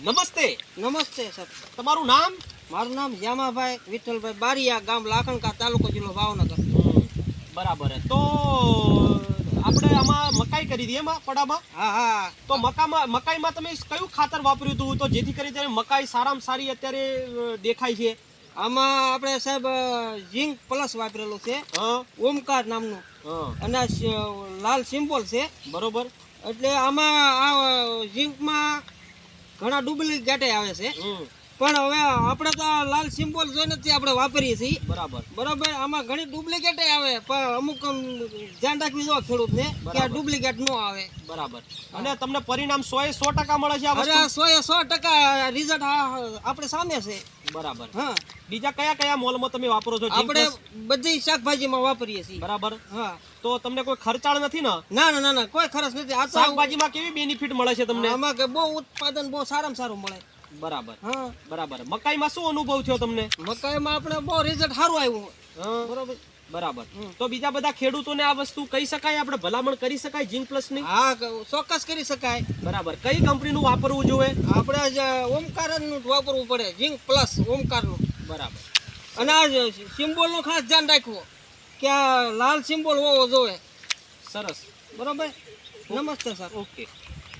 નમસ્તે. નમસ્તે સર. તમારું નામ? મારું નામ યામાભાઈ વિઠ્ઠલભાઈ બારિયા, ગામ લાખણકા, તાલુકો જિલ્લો ભાવનગર. બરાબર. તો આપણે આમાં મકાઈ કરી દઈએ એમાં પડામાં. હા હા. તો મકાઈમાં તમે કયું ખાતર વાપર્યું હતું તો જેથી કરી ત્યારે મકાઈ સારામાં સારી અત્યારે દેખાય છે? આમાં આપણે સાહેબ ઝીંક પ્લસ વાપરેલું છે, હા, ઓમકાર નામનું, હા, અને લાલ સિમ્બોલ છે. બરોબર. એટલે આમાં આ ઝીંકમાં ઘણા ડુપ્લિકેટ આવે છે, પણ હવે આપણે તો આ લાલ સિમ્બોલ જોઈને જ આપણે વાપરીએ છીએ. બરાબર. બરાબર. આમાં ઘણી ડુપ્લિકેટ આવે, પણ અમુક ધ્યાન રાખવી જો ખેડૂતને કે આ ડુપ્લિકેટ ન આવે. બરાબર. અને તમને પરિણામ 100% મળે છે આ અરે વસ્તુ? 100% રિઝલ્ટ આપણે સામે છે. બરાબર. હા. બીજા કયા મોલમાં તમે વાપરો છો? આપણે બધી શાકભાજીમાં વાપરીએ છીએ. બરાબર. હા. તો તમને કોઈ ખર્ચાળ નથી ને? ના ના ના ના, કોઈ ખર્ચ નથી. આ તો શાકભાજીમાં કેવી બેનિફિટ મળે છે તમને? આમાં કે બહુ ઉત્પાદન બહુ સારામાં સારું મળે. બરાબર. હા. બરાબર. મકાઈમાં શું અનુભવ થયો તમને? મકાઈમાં આપણે બહુ રિઝલ્ટ સારું આવ્યું. હા. બરોબર. બરાબર. તો બીજા બધા ખેડૂતોને આ વસ્તુ કહી શકાય, આપણે ભલામણ કરી શકાય ઝીંક પ્લસ ની? હા, ચોક્કસ કરી શકાય. બરાબર. કઈ કંપનીનું વાપરવું જોઈએ? આપણે જ ઓમકારનું વાપરવું પડે, ઝીંક પ્લસ ઓમકારનું. બરાબર. અને આ સિમ્બોલનું ખાસ ધ્યાન રાખવું કે આ લાલ સિમ્બોલ હોવો જોઈએ. સરસ. બરોબર. નમસ્તે સર. ઓકે.